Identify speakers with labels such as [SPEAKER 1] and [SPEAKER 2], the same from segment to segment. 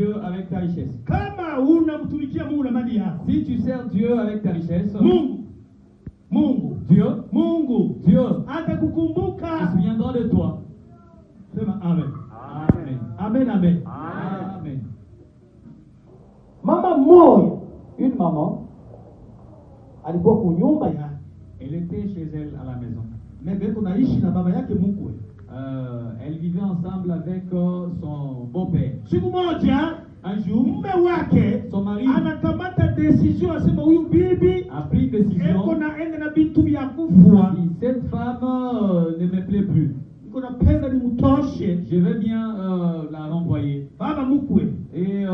[SPEAKER 1] Dieu avec ta richesse.
[SPEAKER 2] Kama unamtumikia Mungu na mali yako.
[SPEAKER 1] Si tu sers Dieu avec ta richesse,
[SPEAKER 2] Mungu
[SPEAKER 1] Dieu
[SPEAKER 2] atakukumbuka.
[SPEAKER 1] se souviendra de toi.
[SPEAKER 2] Sema amen.
[SPEAKER 1] Amen.
[SPEAKER 2] Amen, amen.
[SPEAKER 1] Amen.
[SPEAKER 2] Mama mmoja, une maman, alikuwa kunyumba yake.
[SPEAKER 1] Elle était chez elle à la maison.
[SPEAKER 2] Mbeko naishi na baba yake mkwe.
[SPEAKER 1] Elle vivait ensemble avec son beau-père.
[SPEAKER 2] Siku moja,
[SPEAKER 1] Un jour,
[SPEAKER 2] mume wake
[SPEAKER 1] son mari
[SPEAKER 2] anakamata decision, asema huyu bibi
[SPEAKER 1] a pris une décision.
[SPEAKER 2] eko naenda na vitu vya kufua.
[SPEAKER 1] Cette femme ne me plaît plus.
[SPEAKER 2] Niko napenda nimtoshe.
[SPEAKER 1] Je veux bien la renvoyer.
[SPEAKER 2] Baba mkwe
[SPEAKER 1] Et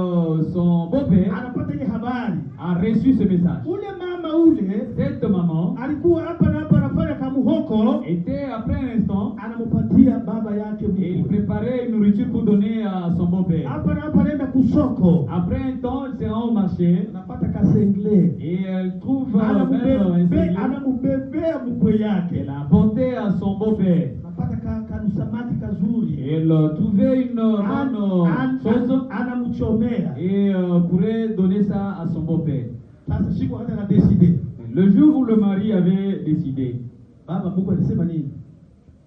[SPEAKER 1] son beau-père
[SPEAKER 2] anapata ile habari.
[SPEAKER 1] a reçu ce message.
[SPEAKER 2] Ule mama ule
[SPEAKER 1] Cette maman
[SPEAKER 2] alikuwa hapa na hapa anafanya kamuhoko,
[SPEAKER 1] était après un instant
[SPEAKER 2] anampatia baba yake
[SPEAKER 1] et il
[SPEAKER 2] mkwe.
[SPEAKER 1] préparait une nourriture pour donner à son beau-père.
[SPEAKER 2] Hapa na hapa anaenda kusoko,
[SPEAKER 1] Après un temps, elle se rend au marché
[SPEAKER 2] anapata kasengle.
[SPEAKER 1] et elle trouve même un seigneur.
[SPEAKER 2] Anamubebea mkwe yake.
[SPEAKER 1] Elle a apporté à son beau-père.
[SPEAKER 2] Anapata kanusamaki kazuri.
[SPEAKER 1] Elle trouvait une bonne chose
[SPEAKER 2] Anamchomea.
[SPEAKER 1] et pourrait donner ça à son beau-père.
[SPEAKER 2] Sasa siku wakati anadeside,
[SPEAKER 1] Le jour où le mari avait décidé,
[SPEAKER 2] baba mkwe alisema nini?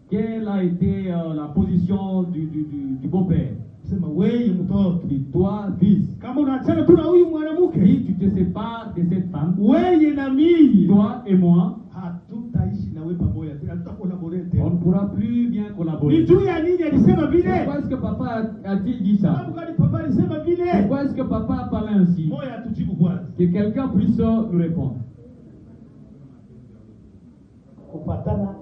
[SPEAKER 1] quelle a été la position du beau-père?
[SPEAKER 2] Sema wewe mtoto,
[SPEAKER 1] Et toi, fils,
[SPEAKER 2] kama unaachana tu na huyu mwanamke,
[SPEAKER 1] si tu te sépares de cette femme,
[SPEAKER 2] wewe na mimi
[SPEAKER 1] toi et moi,
[SPEAKER 2] hatutaishi na wewe pamoja tena, tutakolabore
[SPEAKER 1] on
[SPEAKER 2] tena.
[SPEAKER 1] ne pourra plus bien
[SPEAKER 2] Ni
[SPEAKER 1] collaborer.
[SPEAKER 2] juu ya nini alisema vile?
[SPEAKER 1] Pourquoi est-ce que papa a-t-il dit ça?
[SPEAKER 2] Sababu gani papa alisema vile?
[SPEAKER 1] Pourquoi est-ce que papa a parlé ainsi?
[SPEAKER 2] Moya atujibu kwanza.
[SPEAKER 1] Que quelqu'un puisse nous répondre.
[SPEAKER 2] Kufatana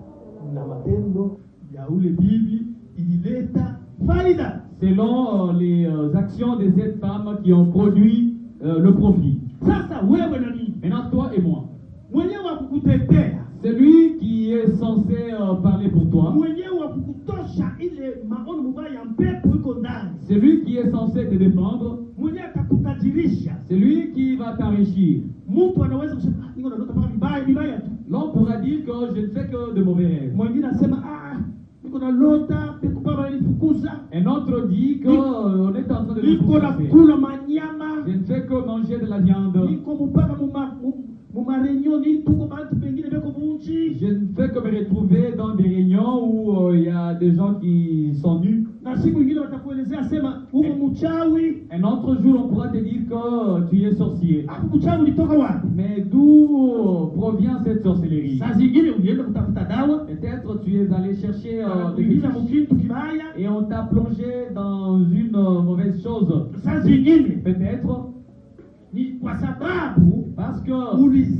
[SPEAKER 2] na matendo ya ule bibi ilileta faida.
[SPEAKER 1] Selon les actions de cette femme qui ont produit le profit.
[SPEAKER 2] Sasa wewe na mimi,
[SPEAKER 1] Maintenant, toi et moi,
[SPEAKER 2] mwenyewe wa kukutetea,
[SPEAKER 1] celui qui est censé parler pour toi,
[SPEAKER 2] mwenyewe wa kukutosha ile maono mubaya ya mpepo iko ndani,
[SPEAKER 1] celui qui est censé te défendre,
[SPEAKER 2] mwenyewe atakutajirisha.
[SPEAKER 1] celui qui va t'enrichir.
[SPEAKER 2] Mtu anaweza kusema niko nalota mpaka vibaya tu.
[SPEAKER 1] L'homme pourra dire que je ne fais que de mauvais rêves.
[SPEAKER 2] Mwingine anasema niko nalota pepo baba alinifukuza,
[SPEAKER 1] Un autre dit qu'on est en train de le
[SPEAKER 2] niko
[SPEAKER 1] pourchasser.
[SPEAKER 2] nakula manyama,
[SPEAKER 1] Je ne fais que manger de la viande.
[SPEAKER 2] niko mpaka mumarenyo ni tuko bantu pengine beko munchi.
[SPEAKER 1] Je ne fais que me retrouver dans des réunions où il y a des gens qui sont nus.
[SPEAKER 2] Na siku ingine watakuelezea sema uko mchawi.
[SPEAKER 1] Un autre jour, on pourra te dire que tu es sorcier.
[SPEAKER 2] Hapo mchawi ulitoka wapi?
[SPEAKER 1] Mais d'où provient cette sorcellerie?
[SPEAKER 2] Saa zingine ulienda kutafuta dawa,
[SPEAKER 1] Peut-être tu es allé chercher des
[SPEAKER 2] kuingiza
[SPEAKER 1] médicaments
[SPEAKER 2] mkintu kibaya.
[SPEAKER 1] et on t'a plongé dans une mauvaise chose.
[SPEAKER 2] Saa zingine
[SPEAKER 1] Peut-être
[SPEAKER 2] ni kwa sababu
[SPEAKER 1] parce que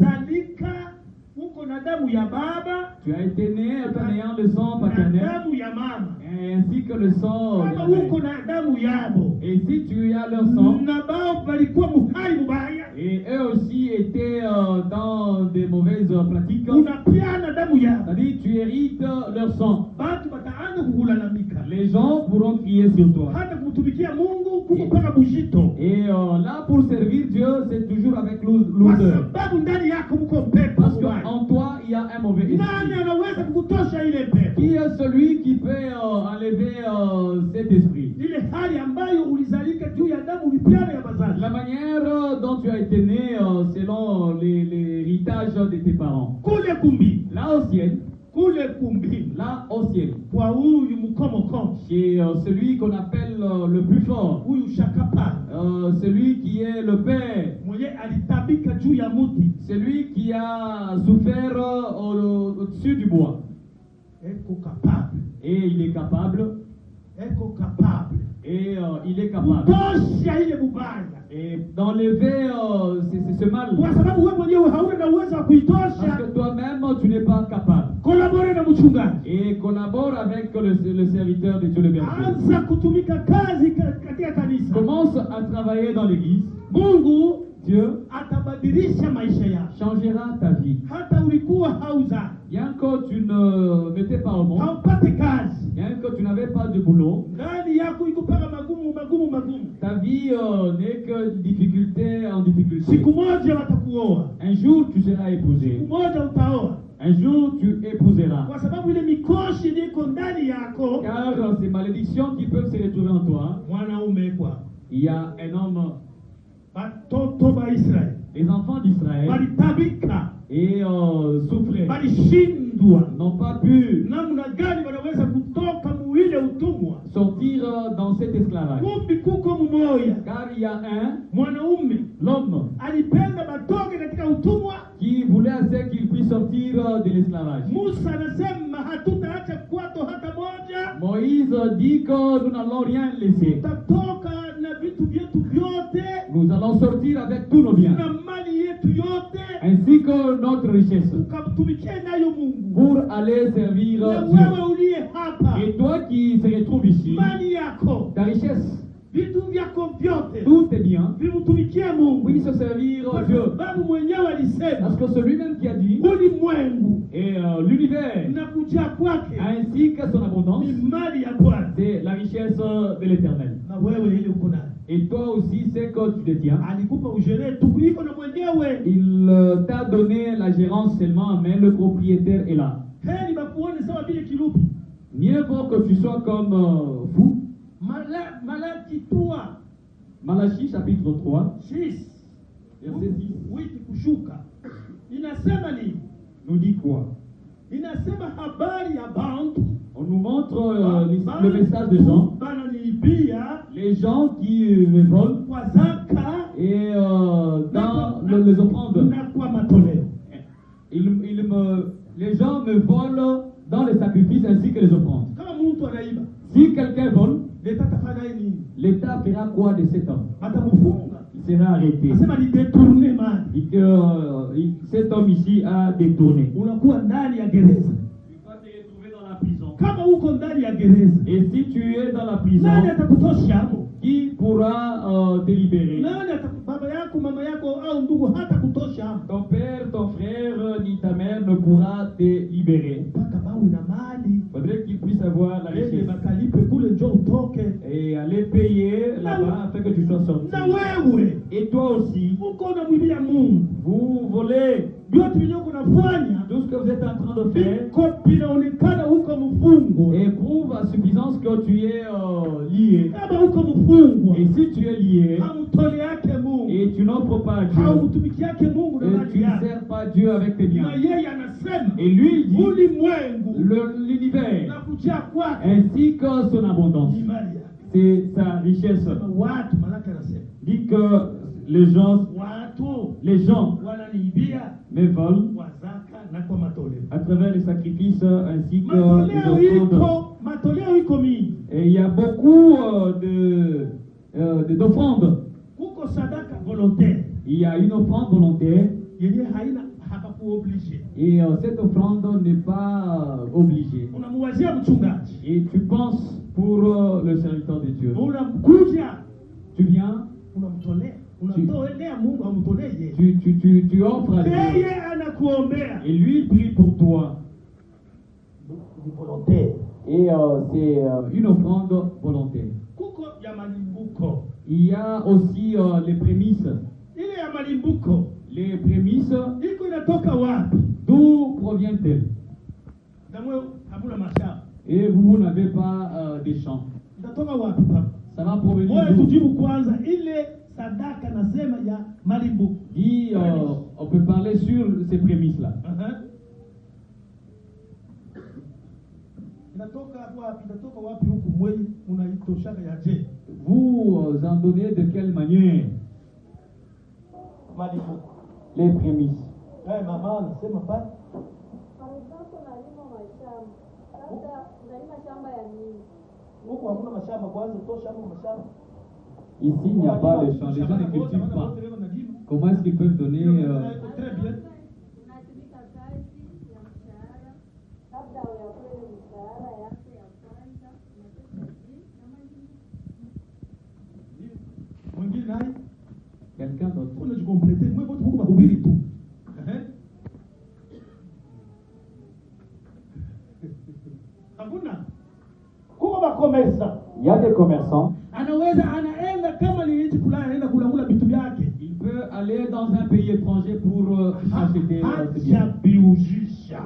[SPEAKER 2] ulizalika uko na damu ya baba
[SPEAKER 1] tu as été né en ayant le sang
[SPEAKER 2] na
[SPEAKER 1] paternel
[SPEAKER 2] damu ya mama.
[SPEAKER 1] ainsi que le sang de
[SPEAKER 2] Kama
[SPEAKER 1] la
[SPEAKER 2] uko
[SPEAKER 1] mère.
[SPEAKER 2] na damu yabo,
[SPEAKER 1] Et si tu as leur sang,
[SPEAKER 2] na bao balikuwa muhali mubaya,
[SPEAKER 1] et eux aussi étaient dans des mauvaises pratiques,
[SPEAKER 2] unapiana damu yabo,
[SPEAKER 1] c'est-à-dire tu hérites leur sang.
[SPEAKER 2] batu bataanza kukulalamika,
[SPEAKER 1] Les gens pourront crier sur toi.
[SPEAKER 2] hata kumtumikia Mungu kuko mpaka bujito,
[SPEAKER 1] Et là, pour servir Dieu, c'est toujours avec
[SPEAKER 2] kwa
[SPEAKER 1] l'odeur.
[SPEAKER 2] sababu ndani yako mko pepo
[SPEAKER 1] Parce
[SPEAKER 2] mubaya.
[SPEAKER 1] qu'en toi, il y a un mauvais
[SPEAKER 2] Nani
[SPEAKER 1] esprit.
[SPEAKER 2] anaweza kukutosha ile pepo,
[SPEAKER 1] Qui est celui qui peut enlever cet esprit?
[SPEAKER 2] ile hali ambayo ulizalika juu ya damu ulipiana ya bazazi?
[SPEAKER 1] La manière dont tu as été né selon l'héritage de tes parents.
[SPEAKER 2] Kule kumbi,
[SPEAKER 1] Là au ciel,
[SPEAKER 2] kule kumbi,
[SPEAKER 1] là au ciel,
[SPEAKER 2] kwa huyu mkomokomo,
[SPEAKER 1] chez celui qu'on appelle le plus fort,
[SPEAKER 2] huyu shakapa
[SPEAKER 1] celui qui est le père,
[SPEAKER 2] mwenye alitabika juu ya muti,
[SPEAKER 1] celui qui a souffert au-dessus du bois.
[SPEAKER 2] eko capable,
[SPEAKER 1] Et il est capable,
[SPEAKER 2] eko capable
[SPEAKER 1] et il est capable.
[SPEAKER 2] kutosha ile mubaya,
[SPEAKER 1] Et d'enlever ce mal.
[SPEAKER 2] kwa sababu wewe mwenyewe hauna na uwezo wa
[SPEAKER 1] Parce
[SPEAKER 2] kuitosha.
[SPEAKER 1] que toi-même, tu n'es pas capable.
[SPEAKER 2] Kolabore na mchungaji,
[SPEAKER 1] Et collabore avec le serviteur de Dieu le berger.
[SPEAKER 2] anza kutumika kazi katika kanisa.
[SPEAKER 1] Commence à travailler dans l'église.
[SPEAKER 2] Mungu
[SPEAKER 1] Dieu
[SPEAKER 2] atabadilisha maisha yako.
[SPEAKER 1] changera ta vie.
[SPEAKER 2] Hata ulikuwa hauza,
[SPEAKER 1] Bien que tu ne mettais pas au monde,
[SPEAKER 2] haupate kazi,
[SPEAKER 1] bien que tu n'avais pas de boulot,
[SPEAKER 2] ndani yako iko paka magumu.
[SPEAKER 1] ta vie n'est que difficulté en difficulté.
[SPEAKER 2] Siku moja watakuoa,
[SPEAKER 1] Un jour, tu seras
[SPEAKER 2] siku
[SPEAKER 1] épousé.
[SPEAKER 2] moja utaoa,
[SPEAKER 1] Un jour, tu épouseras.
[SPEAKER 2] kwa sababu ile mikoshi iko ndani yako.
[SPEAKER 1] Car ces malédictions qui peuvent se retrouver en toi,
[SPEAKER 2] Mwanaume kwa
[SPEAKER 1] Il y a un homme,
[SPEAKER 3] batoto ba Israeli
[SPEAKER 1] les enfants d'Israël,
[SPEAKER 3] walitabika,
[SPEAKER 1] et souffraient,
[SPEAKER 3] walishindwa
[SPEAKER 1] n'ont pas pu
[SPEAKER 3] namna gani wanaweza kutoka muile utumwa.
[SPEAKER 1] sortir dans cet esclavage.
[SPEAKER 3] Kumbi kuko mmoja
[SPEAKER 1] Car il y a un,
[SPEAKER 3] mwanaume
[SPEAKER 1] l'homme,
[SPEAKER 3] alipenda batoke katika utumwa.
[SPEAKER 1] qui voulait assez qu'il puisse sortir de l'esclavage.
[SPEAKER 3] Musa anasema hatutaacha kwato hata moja,
[SPEAKER 1] Moïse dit que nous n'allons rien laisser.
[SPEAKER 3] tutatoka na vitu vyetu vyote
[SPEAKER 1] Nous allons sortir avec tous nos biens,
[SPEAKER 3] na mali yetu yote,
[SPEAKER 1] ainsi que notre richesse,
[SPEAKER 3] ukamtumikie nayo Mungu.
[SPEAKER 1] pour aller servir
[SPEAKER 3] Na
[SPEAKER 1] Dieu.
[SPEAKER 3] wewe uliye hapa,
[SPEAKER 1] Et toi qui se retrouves ici,
[SPEAKER 3] mali yako,
[SPEAKER 1] ta richesse,
[SPEAKER 3] vitu vyako vyote
[SPEAKER 1] tous tes biens,
[SPEAKER 3] vimtumikie Mungu,
[SPEAKER 1] puissent servir
[SPEAKER 3] kwa
[SPEAKER 1] Dieu.
[SPEAKER 3] sababu mwenyewe alisema
[SPEAKER 1] Parce que celui même qui a dit,
[SPEAKER 3] ulimwengu
[SPEAKER 1] et l'univers,
[SPEAKER 3] na kuja kwake
[SPEAKER 1] ainsi que son abondance,
[SPEAKER 3] ni mali ya Bwana.
[SPEAKER 1] c'est la richesse de l'éternel.
[SPEAKER 3] Na wewe ile uko nayo,
[SPEAKER 1] Et toi aussi, c'est que tu détiens.
[SPEAKER 3] alikupa ujere tu iko na mwenyewe.
[SPEAKER 1] Il t'a donné la gérance seulement, mais le propriétaire est là.
[SPEAKER 3] Heri bakuone sawa vile kilupi.
[SPEAKER 1] Mieux vaut que tu sois comme fou.
[SPEAKER 3] Malaki tua
[SPEAKER 1] Malachie chapitre 3,
[SPEAKER 3] 6
[SPEAKER 1] verset 6,
[SPEAKER 3] wiki kushuka inasema nini?
[SPEAKER 1] nous dit quoi?
[SPEAKER 3] Inasema habari ya bantu
[SPEAKER 1] On nous montre le message de Jean.
[SPEAKER 3] bananiibia
[SPEAKER 1] Les gens qui me volent
[SPEAKER 3] kwa zaka
[SPEAKER 1] et dans les offrandes.
[SPEAKER 3] na kwa matoleo.
[SPEAKER 1] Les gens me volent dans les sacrifices ainsi que les offrandes.
[SPEAKER 3] Kama mtu anaiba,
[SPEAKER 1] Si quelqu'un vole,
[SPEAKER 3] leta tafanya nini?
[SPEAKER 1] l'État fera quoi de cet homme?
[SPEAKER 3] Atamfunga.
[SPEAKER 1] Il sera arrêté.
[SPEAKER 3] Nasema ni detourne mali.
[SPEAKER 1] Et que cet homme ici a détourné.
[SPEAKER 3] Unakuwa ndani ya gereza.
[SPEAKER 1] Tu vas te retrouver dans la prison.
[SPEAKER 3] Kama uko ndani ya gereza,
[SPEAKER 1] Et si tu es dans la prison,
[SPEAKER 3] nani atakutosha hapo?
[SPEAKER 1] qui pourra te libérer?
[SPEAKER 3] Nani baba yako, mama yako au ndugu hata kutosha hapo?
[SPEAKER 1] Ton père, ton frère, ni ta mère ne pourra te libérer.
[SPEAKER 3] Mpaka bawe na mali.
[SPEAKER 1] Il faudrait qu'il puisse avoir la
[SPEAKER 3] Ende
[SPEAKER 1] richesse
[SPEAKER 3] makalipe kule njoo utoke.
[SPEAKER 1] et aller payer là-bas afin que tu sois sorti.
[SPEAKER 3] Na wewe
[SPEAKER 1] Et toi aussi,
[SPEAKER 3] uko unamwibia Mungu.
[SPEAKER 1] vous volez
[SPEAKER 3] Vyote vinyoko unafanya
[SPEAKER 1] tout ce que vous êtes en train de faire
[SPEAKER 3] viko vinaonekana huko mfungwa.
[SPEAKER 1] et prouve à suffisance que tu es lié.
[SPEAKER 3] Kama huko mfungwa,
[SPEAKER 1] Et si tu es lié
[SPEAKER 3] hamtole yake Mungu,
[SPEAKER 1] et tu n'offres pas à Dieu
[SPEAKER 3] hautumiki yake Mungu na
[SPEAKER 1] et tu
[SPEAKER 3] mali
[SPEAKER 1] ne
[SPEAKER 3] yake.
[SPEAKER 1] sers pas Dieu avec tes biens.
[SPEAKER 3] Na yeye anasema
[SPEAKER 1] Et lui il dit
[SPEAKER 3] ulimwengu
[SPEAKER 1] l'univers
[SPEAKER 3] na kujaa kwake
[SPEAKER 1] ainsi que son abondance,
[SPEAKER 3] ni mali yake.
[SPEAKER 1] c'est sa richesse.
[SPEAKER 3] Watu malaki anasema
[SPEAKER 1] Dit que les gens
[SPEAKER 3] wananiibia
[SPEAKER 1] me volent
[SPEAKER 3] kwa zaka na kwa matoleo.
[SPEAKER 1] à travers les sacrifices ainsi que les
[SPEAKER 3] Matoleo
[SPEAKER 1] offrandes.
[SPEAKER 3] matoleo iko mingi.
[SPEAKER 1] Et il y a beaucoup d'offrandes.
[SPEAKER 3] Kuko sadaka volontaire
[SPEAKER 1] Il y a une offrande volontaire
[SPEAKER 3] yenye haina hapakuoblige.
[SPEAKER 1] et cette offrande n'est pas obligée.
[SPEAKER 3] Unamuwazia mchungaji,
[SPEAKER 1] Et tu penses pour le serviteur de Dieu.
[SPEAKER 3] unamkuja,
[SPEAKER 1] Tu viens,
[SPEAKER 3] unamtolea, unamtolea Mungu, amtolee yeye.
[SPEAKER 1] tu offres à Dieu.
[SPEAKER 3] Yeye anakuombea.
[SPEAKER 1] Et lui il prie pour toi.
[SPEAKER 3] Ni volontaire.
[SPEAKER 1] Et c'est une offrande volontaire.
[SPEAKER 3] Kuko ya malimbuko.
[SPEAKER 1] Il y a aussi les prémices.
[SPEAKER 3] Ile ya malimbuko
[SPEAKER 1] Les prémices,
[SPEAKER 3] iko inatoka wapi?
[SPEAKER 1] d'où provient-elles?
[SPEAKER 3] Na mwe hamuna mashamba.
[SPEAKER 1] Et vous n'avez pas des champs.
[SPEAKER 3] Inatoka wapi papa?
[SPEAKER 1] Ça va provenir
[SPEAKER 3] Wewe
[SPEAKER 1] d'où?
[SPEAKER 3] tujibu kwanza ile sadaka nasema ya malimbuko.
[SPEAKER 1] Dit, on peut parler sur ces prémices-là.
[SPEAKER 3] Inatoka wapi huku mwenye unaitoshaka ya je?
[SPEAKER 1] Vous en donnez de quelle manière?
[SPEAKER 3] Malimbuko.
[SPEAKER 1] Les prémices.
[SPEAKER 3] Mama anasema pale.
[SPEAKER 4] Kwa mfano nalima mashamba. Sasa nalima shamba ya nini?
[SPEAKER 3] Huku hamuna mashamba kwanza tosha hamuna mashamba.
[SPEAKER 1] Ici, il n'y a pas de champs. Les gens ne cultivent pas. Comment est-ce qu'ils peuvent donner
[SPEAKER 3] Très bien.
[SPEAKER 4] Unatumika kazi ya mshahara. Labda uyapewe mshahara yako ya kwanza, unapata hivi na mengine.
[SPEAKER 3] Mwingine naye
[SPEAKER 1] quelqu'un d'autre?
[SPEAKER 3] unajikomplete mwe wote huko mahubiri tu. Hakuna. Kuko makomesa.
[SPEAKER 1] Il y a des commerçants.
[SPEAKER 3] Anaweza anaenda kama ni nchi fulani anaenda kulangula vitu vyake.
[SPEAKER 1] Il peut aller dans un pays étranger pour acheter ses biens.
[SPEAKER 3] Hajabiujisha.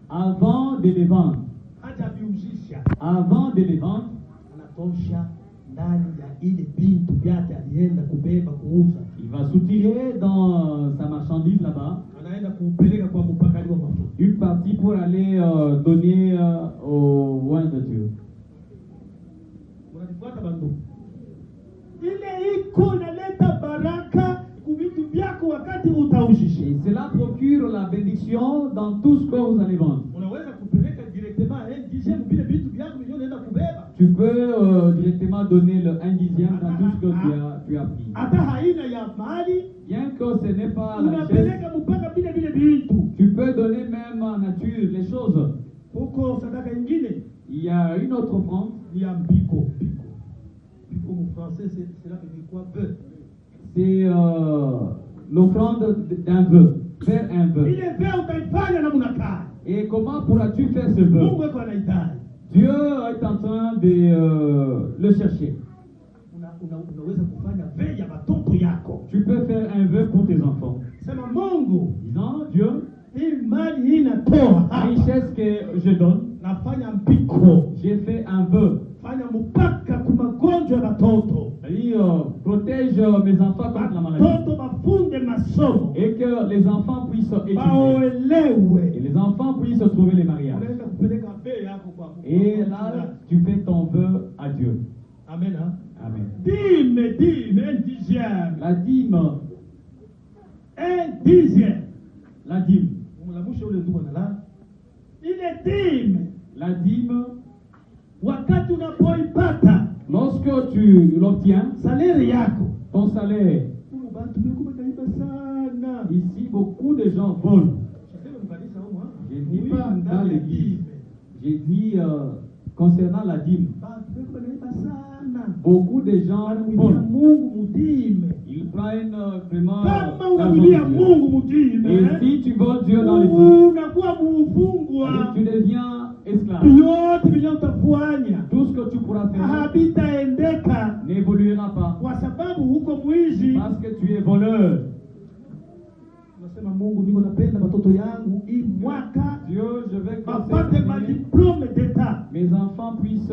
[SPEAKER 1] Avant de les vendre.
[SPEAKER 3] Hajabiujisha.
[SPEAKER 1] Avant de les vendre,
[SPEAKER 3] Anatosha ndani ya ile bintu vyake alienda kubeba kuuza,
[SPEAKER 1] Il va soutirer dans sa marchandise là-bas
[SPEAKER 3] anaenda kuupeleka kwa mpakani wa mafuta.
[SPEAKER 1] une partie pour aller donner au loin de Dieu.
[SPEAKER 3] Unanifuata bandugu? Ile iko inaleta baraka kuvitu vyako wakati utauzisha.
[SPEAKER 1] Et cela procure la bénédiction dans tout ce que vous allez vendre.
[SPEAKER 3] Unaweza kupeleka directement dixième vile vitu vyako vile unaenda kubeba.
[SPEAKER 1] Tu peux directement donner le 1/10 dans tout ce que tu as pris.
[SPEAKER 3] Hata haina ya mali,
[SPEAKER 1] Bien que ce n'est pas la richesse,
[SPEAKER 3] unapeleka mpaka vile vile vitu.
[SPEAKER 1] tu peux donner même en nature les choses.
[SPEAKER 3] Huko sadaka nyingine
[SPEAKER 1] Il y a une autre offrande,
[SPEAKER 3] ni ya mpiko. Mpiko en français cela veut dire quoi? Vœu.
[SPEAKER 1] c'est l'offrande d'un vœu, faire un vœu.
[SPEAKER 3] Ile vœu utaifanya namna gani?
[SPEAKER 1] Et comment pourras-tu faire ce vœu?
[SPEAKER 3] Mungu yuko anahitaji.
[SPEAKER 1] Dieu est en train de le chercher.
[SPEAKER 3] Unaweza kufanya vœu ya watoto yako.
[SPEAKER 1] Tu peux faire un vœu pour tes enfants.
[SPEAKER 3] Sema Mungu,
[SPEAKER 1] Disant, Dieu,
[SPEAKER 3] hii mali hii natoa
[SPEAKER 1] la
[SPEAKER 3] hapa.
[SPEAKER 1] richesse que je donne,
[SPEAKER 3] Nafanya mpiko.
[SPEAKER 1] j'ai fait un vœu.
[SPEAKER 3] Fanya mpaka kwa magonjwa ya watoto.
[SPEAKER 1] C'est-à-dire, protège mes enfants contre la maladie.
[SPEAKER 3] Watoto bafunde masomo.
[SPEAKER 1] Et que les enfants puissent étudier.
[SPEAKER 3] Baoelewe.
[SPEAKER 1] Et les enfants puissent trouver les mariages.
[SPEAKER 3] Unaenda kupeleka vœu yako kwa Mungu.
[SPEAKER 1] Et là, tu fais ton vœu à Dieu.
[SPEAKER 3] Amen. Hein?
[SPEAKER 1] Amen.
[SPEAKER 3] Dîme, un dixième.
[SPEAKER 1] La dîme,
[SPEAKER 3] Un dixième.
[SPEAKER 1] la dîme,
[SPEAKER 3] Umlamusha ule ndugu analala. Ile dîme,
[SPEAKER 1] la dîme,
[SPEAKER 3] wakati unapoipata
[SPEAKER 1] lorsque tu l'obtiens,
[SPEAKER 3] salari yako,
[SPEAKER 1] ton salaire,
[SPEAKER 3] Mungu bantu biko bakaiba sana.
[SPEAKER 1] ici beaucoup de gens volent.
[SPEAKER 3] Sasa mkanisa huko,
[SPEAKER 1] Je ne dis pas dans l'église, j'ai dit concernant la dîme.
[SPEAKER 3] Bantu biko bakaiba sana.
[SPEAKER 1] Beaucoup de gens
[SPEAKER 3] Wanamwimbia
[SPEAKER 1] volent.
[SPEAKER 3] Mungu mudime.
[SPEAKER 1] Ils prennent vraiment
[SPEAKER 3] Kama
[SPEAKER 1] la
[SPEAKER 3] unamwimbia
[SPEAKER 1] volonté.
[SPEAKER 3] Mungu mudime,
[SPEAKER 1] Et si tu voles Dieu dans les dîmes,
[SPEAKER 3] unakuwa mufungwa.
[SPEAKER 1] tu deviens esclave.
[SPEAKER 3] Yote vile utafanya
[SPEAKER 1] Tout ce que tu pourras faire
[SPEAKER 3] habitaendeka
[SPEAKER 1] n'évoluera pas.
[SPEAKER 3] kwa sababu huko mwizi.
[SPEAKER 1] Parce que tu es voleur.
[SPEAKER 3] Unasema Mungu, niko napenda watoto yangu hii mwaka
[SPEAKER 1] Dieu, je veux que
[SPEAKER 3] wapate
[SPEAKER 1] cette année,
[SPEAKER 3] madiplome d'etat.
[SPEAKER 1] mes enfants puissent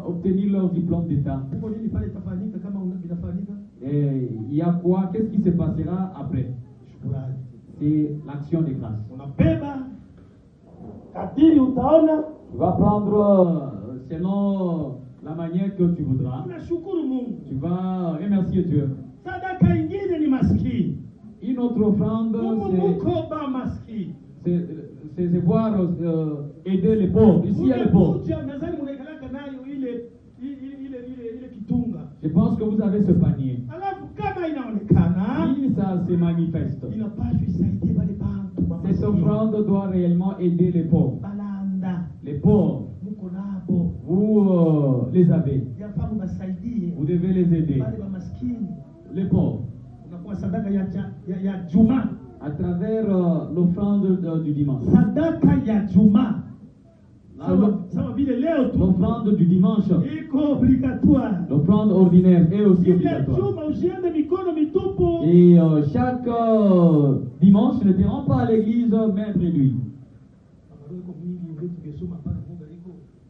[SPEAKER 1] obtenir leur diplôme d'État.
[SPEAKER 3] Huko nini pale itafanyika kama vinafanyika?
[SPEAKER 1] Et il y a quoi? Qu'est-ce qui se passera après?
[SPEAKER 3] Shukrani.
[SPEAKER 1] C'est l'action de grâce.
[SPEAKER 3] Unabeba kadiri utaona,
[SPEAKER 1] Tu vas prendre selon la manière que tu voudras.
[SPEAKER 3] unashukuru Mungu.
[SPEAKER 1] Tu vas remercier Dieu.
[SPEAKER 3] Sadaka ingine ni maskini.
[SPEAKER 1] Une autre offrande,
[SPEAKER 3] Mungu ba maskini.
[SPEAKER 1] c'est voir aider les pauvres. Ici, il y a les pauvres.
[SPEAKER 3] Unakuja nadhani mnaikalaka nayo ile kitunga.
[SPEAKER 1] Je pense que vous avez ce panier.
[SPEAKER 3] Alafu kama inaonekana
[SPEAKER 1] Si ça se manifeste,
[SPEAKER 3] inapaswa isaidie wale bantu
[SPEAKER 1] cette
[SPEAKER 3] maskini.
[SPEAKER 1] offrande doit réellement aider les pauvres.
[SPEAKER 3] Balanda
[SPEAKER 1] Les pauvres,
[SPEAKER 3] muko nabo,
[SPEAKER 1] vous les avez.
[SPEAKER 3] yafaa mnasaidie
[SPEAKER 1] Vous devez les aider.
[SPEAKER 3] wale wa maskini.
[SPEAKER 1] Les pauvres,
[SPEAKER 3] Unakuwa sadaka ya Juma,
[SPEAKER 1] à travers l'offrande du dimanche.
[SPEAKER 3] sadaka ya Juma.
[SPEAKER 1] La-
[SPEAKER 3] Sawa vile leo tu
[SPEAKER 1] L'offrande du dimanche,
[SPEAKER 3] iko obligatoire.
[SPEAKER 1] l'offrande ordinaire est aussi
[SPEAKER 3] Kila
[SPEAKER 1] obligatoire.
[SPEAKER 3] Juma usiende mikono mitupu.
[SPEAKER 1] Et chaque dimanche, ne te rends pas à l'église, mais réduit.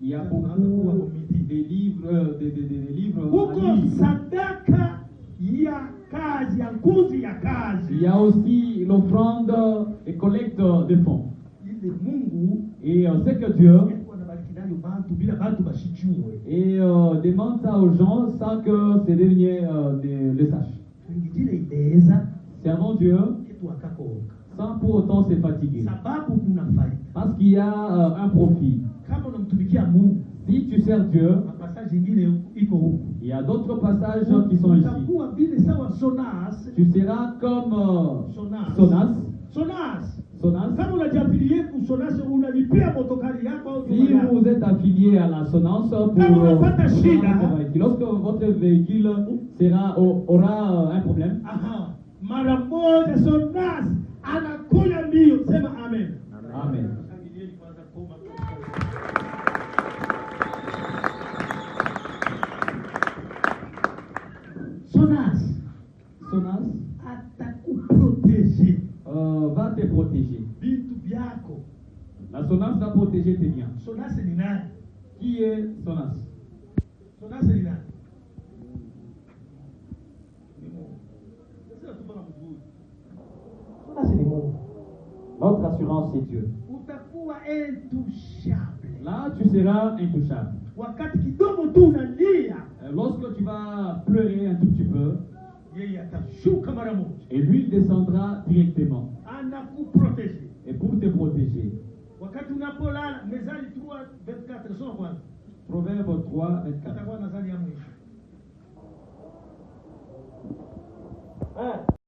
[SPEAKER 1] Il y a beaucoup des livres, des livres à
[SPEAKER 3] Huko
[SPEAKER 1] lire.
[SPEAKER 3] sadaka ya kazi ya nguzi ya kazi.
[SPEAKER 1] Il y a aussi l'offrande et collecte de fonds.
[SPEAKER 3] Ile Mungu
[SPEAKER 1] Et c'est que Dieu
[SPEAKER 3] alikuwa anabariki nayo bantu bila bantu bashijue.
[SPEAKER 1] et demande ça aux gens sans que ces derniers le sachent.
[SPEAKER 3] Ingijile inaweza
[SPEAKER 1] Servons Dieu
[SPEAKER 3] kitu akakoka.
[SPEAKER 1] sans pour autant se fatiguer.
[SPEAKER 3] Sababu kuna faida.
[SPEAKER 1] Parce qu'il y a un profit.
[SPEAKER 3] Kama unamtumikia Mungu,
[SPEAKER 1] Si tu sers Dieu,
[SPEAKER 3] na passage ingine iko huko.
[SPEAKER 1] il y a d'autres passages qui sont ici.
[SPEAKER 3] Utakuwa vile sawa Sonas.
[SPEAKER 1] Tu seras comme
[SPEAKER 3] Sonas.
[SPEAKER 1] Sonas.
[SPEAKER 3] Sonas.
[SPEAKER 1] Sonas.
[SPEAKER 3] Kama unajiafilie ku Sonas unalipia motokari yako au
[SPEAKER 1] Si vous êtes affilié à la Sonance pour
[SPEAKER 3] Kama unapata shida,
[SPEAKER 1] lorsque votre véhicule aura un problème,
[SPEAKER 3] aha, mara moja Sonas anakuja mbio. Sema amen.
[SPEAKER 1] Amen.
[SPEAKER 3] Shangilieni kwanza koma. Sonas
[SPEAKER 1] Sonas
[SPEAKER 3] atakuproteger
[SPEAKER 1] va te protéger.
[SPEAKER 3] vitu vyako.
[SPEAKER 1] La Sonas va protéger tes biens.
[SPEAKER 3] Sonas ni nani?
[SPEAKER 1] Qui est Sonas?
[SPEAKER 3] Sonas ni nani? bwana mzuri.
[SPEAKER 2] Sasa c'est le monde. Notre assurance c'est Dieu.
[SPEAKER 3] Utakuwa intouchable.
[SPEAKER 1] Là, tu seras intouchable.
[SPEAKER 3] Wakati kidogo tu unalia,
[SPEAKER 1] Lorsque tu vas pleurer un tout petit peu,
[SPEAKER 3] yeye atashuka mara moja.
[SPEAKER 1] et lui descendra directement.
[SPEAKER 3] Anakuprotege.
[SPEAKER 1] Et pour te protéger.
[SPEAKER 3] Wakati unapolala, Mezali 3:24 soma kwanza.
[SPEAKER 1] Proverbe 3:24.
[SPEAKER 3] Atakuwa nazali ya mwisho.